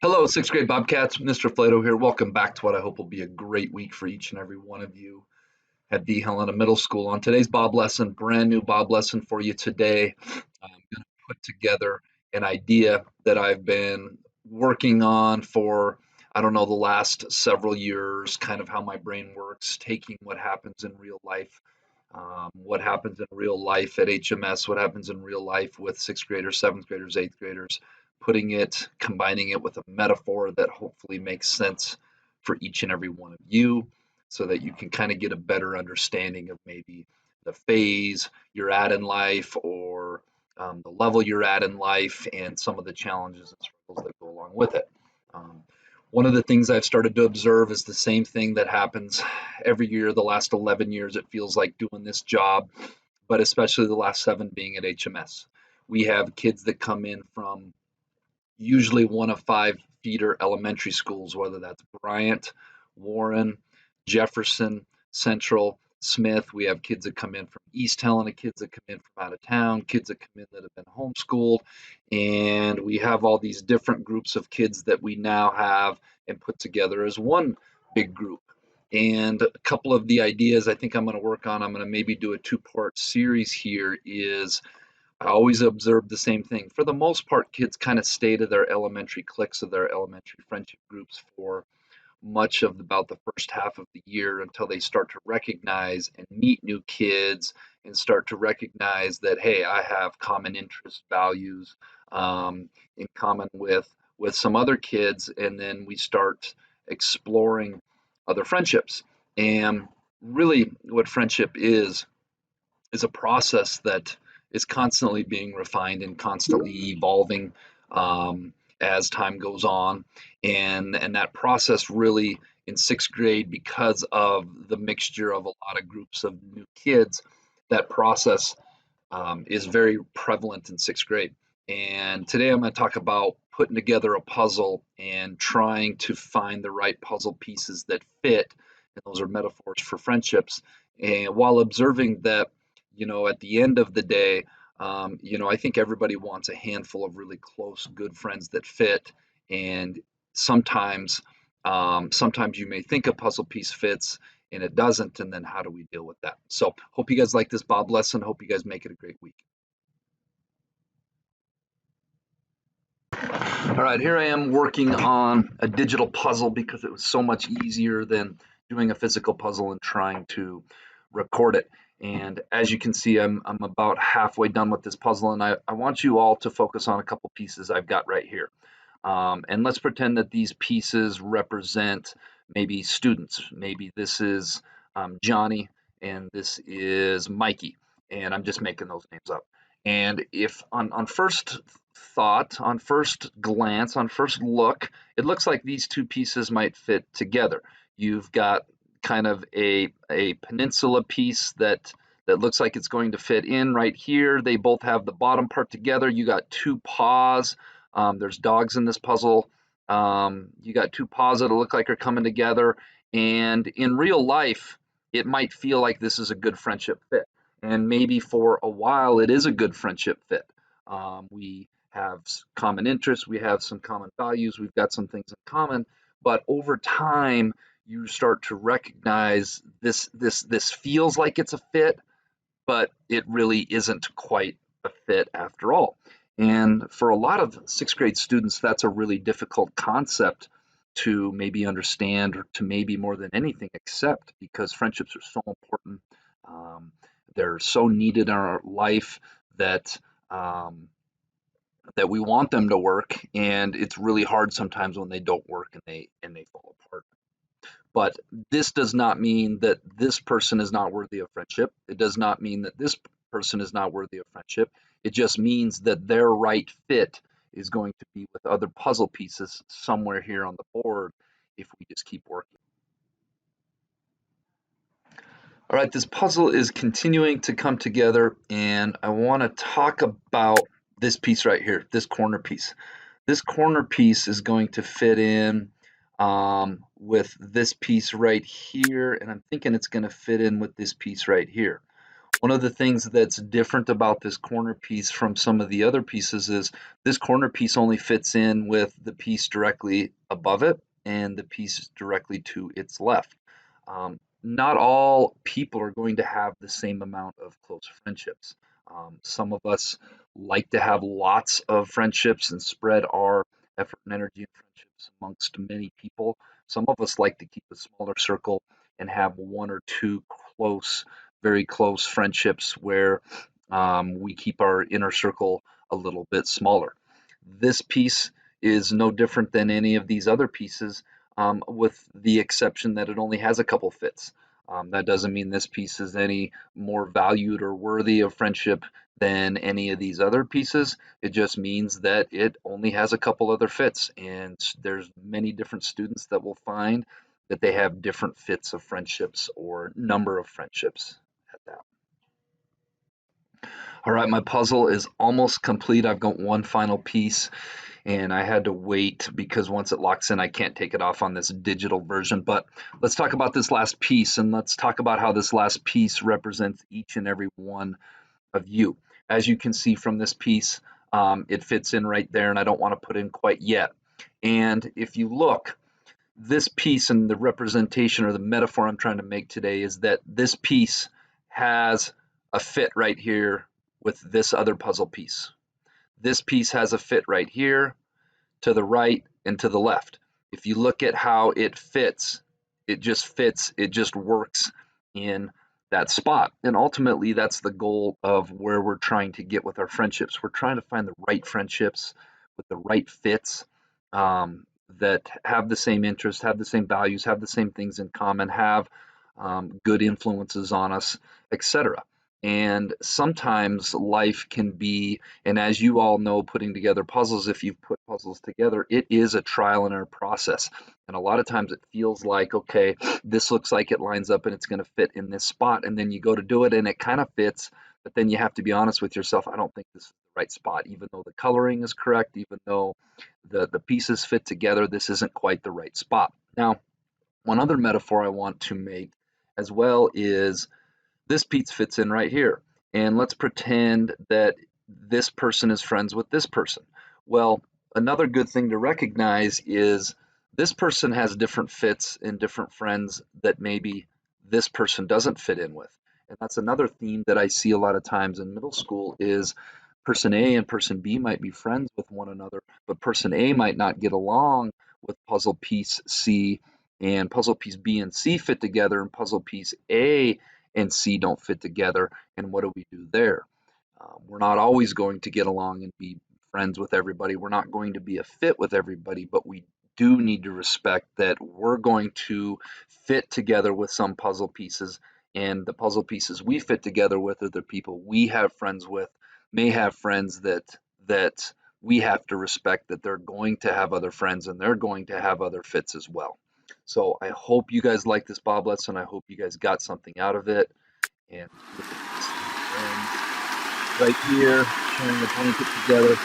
Hello, sixth grade Bobcats. Mr. Flato here. Welcome back to what I hope will be a great week for each and every one of you at the Helena Middle School. On today's Bob lesson, brand new Bob lesson for you today. I'm going to put together an idea that I've been working on for, I don't know, the last several years, kind of how my brain works, taking what happens in real life. What happens in real life at HMS, what happens in real life with sixth graders, seventh graders, eighth graders, combining it with a metaphor that hopefully makes sense for each and every one of you so that you can kind of get a better understanding of maybe the phase you're at in life or the level you're at in life and some of the challenges and struggles that go along with it. Um, One of the things I've started to observe is the same thing that happens every year, the last 11 years, it feels like doing this job, but especially the last 7 being at HMS. We have kids that come in from usually one of 5 feeder elementary schools, whether that's Bryant, Warren, Jefferson, Central, Smith. We have kids that come in from East Helena, kids that come in from out of town, kids that come in that have been homeschooled. And we have all these different groups of kids that we now have and put together as one big group. And a couple of the ideas I think I'm going to work on, I'm going to maybe do a two-part series here, is I always observe the same thing. For the most part, kids kind of stay to their elementary cliques of their elementary friendship groups for much of about the first half of the year until they start to recognize and meet new kids and start to recognize that, hey, I have common interest values in common with some other kids, and then we start exploring other friendships. And really, what friendship is a process that is constantly being refined and constantly evolving as time goes on. And that process really in sixth grade, because of the mixture of a lot of groups of new kids, that process is very prevalent in sixth grade. And today I'm going to talk about putting together a puzzle and trying to find the right puzzle pieces that fit. And those are metaphors for friendships. And while observing that, at the end of the day, I think everybody wants a handful of really close, good friends that fit. And sometimes, sometimes you may think a puzzle piece fits, and it doesn't, and then how do we deal with that? So hope you guys like this Bob lesson. Hope you guys make it a great week. All right, here I am working on a digital puzzle because it was so much easier than doing a physical puzzle and trying to record it. And as you can see, I'm about halfway done with this puzzle, and I want you all to focus on a couple pieces I've got right here. And let's pretend that these pieces represent maybe students. Maybe this is Johnny and this is Mikey, and I'm just making those names up. And if on first thought, on first glance, on first look, it looks like these two pieces might fit together. You've got kind of a peninsula piece that looks like it's going to fit in right here. They both have the bottom part together. You got two paws. There's dogs in this puzzle. You got two paws that look like are coming together. And in real life, it might feel like this is a good friendship fit. And maybe for a while, it is a good friendship fit. We have common interests, we have some common values, we've got some things in common. But over time, you start to recognize this feels like it's a fit, but it really isn't quite a fit after all. And for a lot of sixth grade students, that's a really difficult concept to maybe understand or to maybe more than anything accept because friendships are so important. Um, they're so needed in our life that um, that we want them to work, and it's really hard sometimes when they don't work and they fall apart. But this does not mean that this person is not worthy of friendship. It does not mean that this person is not worthy of friendship. It just means that their right fit is going to be with other puzzle pieces somewhere here on the board if we just keep working. All right, this puzzle is continuing to come together, and I want to talk about this piece right here, this corner piece. This corner piece is going to fit in with this piece right here, and I'm thinking it's going to fit in with this piece right here. One of the things that's different about this corner piece from some of the other pieces is this corner piece only fits in with the piece directly above it and the piece directly to its left. Not all people are going to have the same amount of close friendships. Some of us like to have lots of friendships and spread our effort and energy and friendships amongst many people. Some of us like to keep a smaller circle and have one or two close, very close friendships where we keep our inner circle a little bit smaller. This piece is no different than any of these other pieces, with the exception that it only has a couple fits. That doesn't mean this piece is any more valued or worthy of friendship than any of these other pieces. It just means that it only has a couple other fits, and there's many different students that will find that they have different fits of friendships or number of friendships at that. All right, my puzzle is almost complete. I've got one final piece, and I had to wait because once it locks in, I can't take it off on this digital version. But let's talk about this last piece, and let's talk about how this last piece represents each and every one of you. As you can see from this piece, it fits in right there, and I don't want to put in quite yet. And if you look, this piece and the representation or the metaphor I'm trying to make today is that this piece has a fit right here with this other puzzle piece. This piece has a fit right here, to the right, and to the left. If you look at how it fits, it just works in that spot. And ultimately, that's the goal of where we're trying to get with our friendships. We're trying to find the right friendships with the right fits, that have the same interests, have the same values, have the same things in common, have good influences on us, etc. And sometimes life can be, and as you all know, putting together puzzles, if you've put puzzles together, it is a trial and error process. And a lot of times it feels like, okay, this looks like it lines up and it's going to fit in this spot. And then you go to do it and it kind of fits. But then you have to be honest with yourself. I don't think this is the right spot, even though the coloring is correct, even though the pieces fit together, this isn't quite the right spot. Now, one other metaphor I want to make as well is this piece fits in right here. And let's pretend that this person is friends with this person. Well, another good thing to recognize is this person has different fits and different friends that maybe this person doesn't fit in with. And that's another theme that I see a lot of times in middle school is person A and person B might be friends with one another, but person A might not get along with puzzle piece C, and puzzle piece B and C fit together, and puzzle piece A and C don't fit together. And what do we do there? We're not always going to get along and be friends with everybody. We're not going to be a fit with everybody, but we do need to respect that we're going to fit together with some puzzle pieces. And the puzzle pieces we fit together with are the people we have friends with, may have friends that we have to respect that they're going to have other friends and they're going to have other fits as well. So I hope you guys like this Bob lesson. I hope you guys got something out of it. And look at this right here, sharing the blanket together.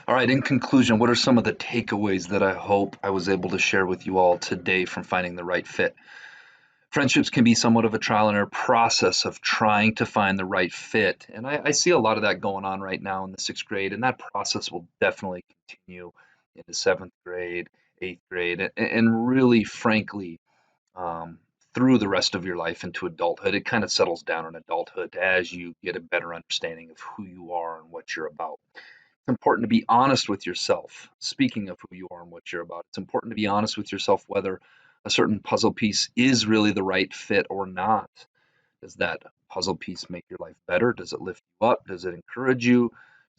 All right, in conclusion, what are some of the takeaways that I hope I was able to share with you all today from finding the right fit? Friendships can be somewhat of a trial and error process of trying to find the right fit. And I see a lot of that going on right now in the sixth grade, and that process will definitely continue into seventh grade, eighth grade, and really, frankly, um, through the rest of your life into adulthood. It kind of settles down in adulthood as you get a better understanding of who you are and what you're about. It's important to be honest with yourself. Speaking of who you are and what you're about, it's important to be honest with yourself whether a certain puzzle piece is really the right fit or not. Does that puzzle piece make your life better? Does it lift you up? Does it encourage you?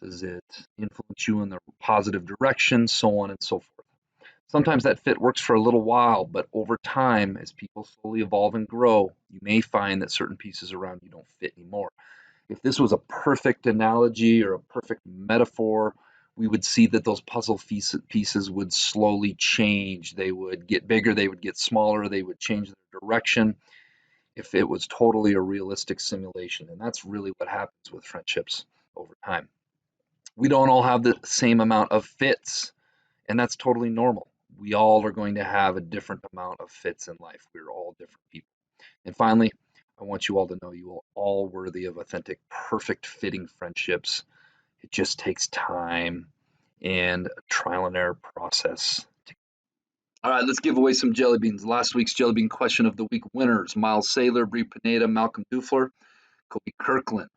Does it influence you in the positive direction? So on and so forth. Sometimes that fit works for a little while, but over time, as people slowly evolve and grow, you may find that certain pieces around you don't fit anymore. If this was a perfect analogy or a perfect metaphor, we would see that those puzzle pieces would slowly change. They would get bigger, they would get smaller, they would change their direction if it was totally a realistic simulation. And that's really what happens with friendships over time. We don't all have the same amount of fits, and that's totally normal. we all are going to have a different amount of fits in life. We're all different people. And finally, I want you all to know you are all worthy of authentic, perfect fitting friendships. It just takes time and a trial and error process. All right, let's give away some jelly beans. Last week's jelly bean question of the week winners: Miles Saylor, Brie Pineda, Malcolm Dufler, Kobe Kirkland.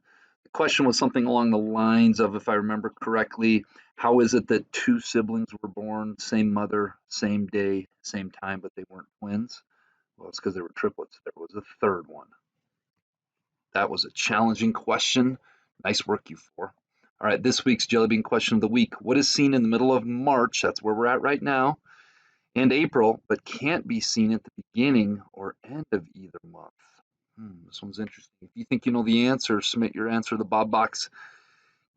The question was something along the lines of, if I remember correctly, how is it that two siblings were born, same mother, same day, same time, but they weren't twins? Well, it's because they were triplets. There was a third one. That was a challenging question. Nice work, you four. All right, this week's Jelly Bean question of the week. What is seen in the middle of March, that's where we're at right now, and April, but can't be seen at the beginning or end of either month? This one's interesting. If you think you know the answer, submit your answer to the Bob Box.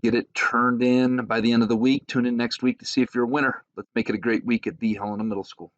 Get it turned in by the end of the week. Tune in next week to see if you're a winner. Let's make it a great week at the Helena Middle School.